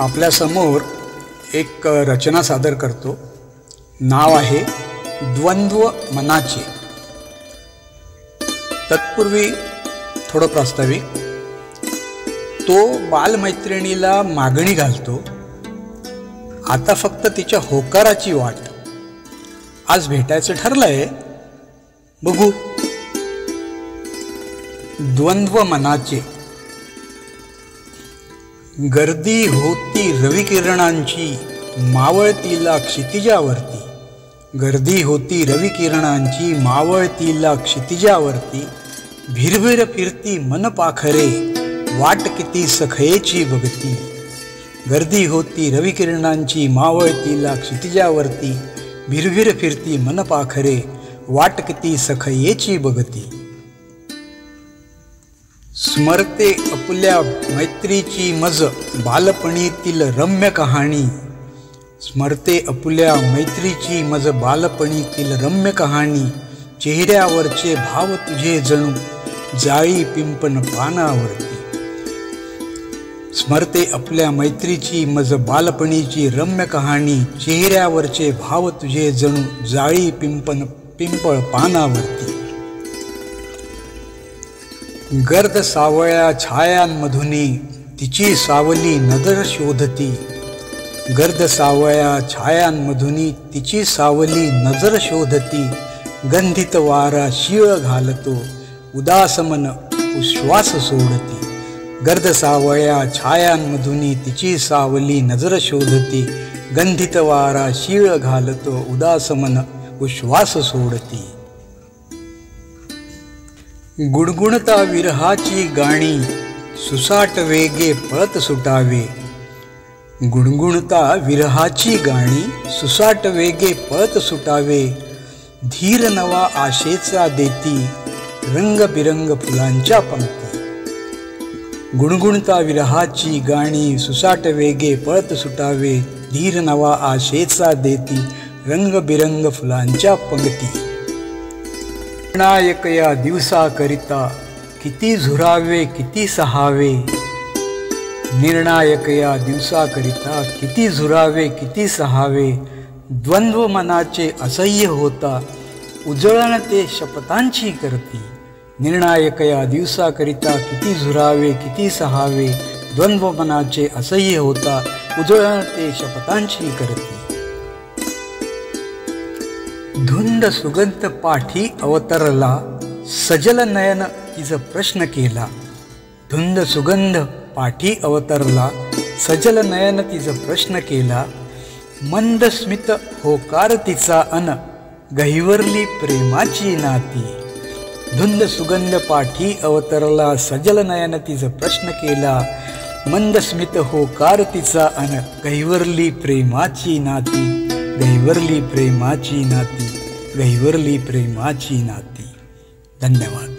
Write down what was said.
आपल्यासमोर एक रचना सादर करतो. नाव आहे द्वंद्व मनाचे. तत्पूर्वी थोडं प्रास्ताविक. तो बालमैत्रिणीला मागणी घालतो. आता फक्त तिच्या होकाराची वाट. आज भेटायचं ठरलंय, बघू. द्वंद्व मनाचे. गर्दी होती रविकिरणांची मावळतीला क्षितिजावरती. गर्दी होती रविकिरणांची मावळतीला क्षितिजावरती. भिरभिर फिरती मन पाखरे वाट किती सखयेची बघती. गर्दी होती रविकिरणांची मावळतीला क्षितिजावरती. भिरभिर फिरती मन पाखरे वाट किती सखयेची बघती. स्मरते आपल्या मैत्रीची मज बालपणीतील रम्य कहाणी. स्मरते आपल्या मैत्रीची मज बालपणीतील रम्य कहाणी. चेहऱ्यावरचे भाव तुझे जणू जाळी पिंपण पानावरती. स्मरते आपल्या मैत्रीची मज बालपणीची रम्य कहाणी. चेहऱ्यावरचे भाव तुझे जणू जाळी पिंपळ पानावरती. गर्द सावळ्या छायांमधुनी तिची सावली नजर शोधती. गर्द सावळ्या छायांमधुनी तिची सावली नजर शोधती. गंधित वारा शीळ घालतो उदासमन उश्वास सोडती. गर्द सावळ्या छायांमधुनी तिची सावली नजर शोधती. गंधित वारा शीळ घालतो उदासमन उश्वास सोडती. गुणगुणता विरहाची गाणी सुसाट वेगे पळत सुटावे. गुणगुणता विरहाची गाणी सुसाट वेगे पळत सुटावे. धीर नवा आशेचा देती रंगबिरंग फुलांच्या पंक्ती. गुणगुणता विरहाची गाणी सुसाट वेगे पळत सुटावे. धीर नवा आशेचा देती रंगबिरंग फुलांच्या पंक्ती. निर्णायक या दिवसाकरिता किती झुरावे किती सहावे. निर्णायक या दिवसाकरिता किती झुरावे किती सहावे. द्वंद्व मनाचे असह्य होता उजळण ते शपथांची करती. निर्णायक या दिवसाकरिता किती झुरावे किती सहावे. द्वंद्व मनाचे असह्य होता उजळण ते शपथांची करती. धुंद सुगंध पाठी अवतरला सजल नयन तिचा प्रश्न केला. धुंद सुगंध पाठी अवतरला सजल नयन तिचा प्रश्न केला. मंद स्मित होकार तिचा अन गहिवरली प्रेमाची नाती. धुंद सुगंध पाठी अवतरला सजल नयन तिचा प्रश्न केला. मंद स्मित होकार तिचा अन गहिवरली प्रेमाची नाती. गहिवरली प्रेमाची नाती. गहिवरली प्रेमाची नाती. धन्यवाद.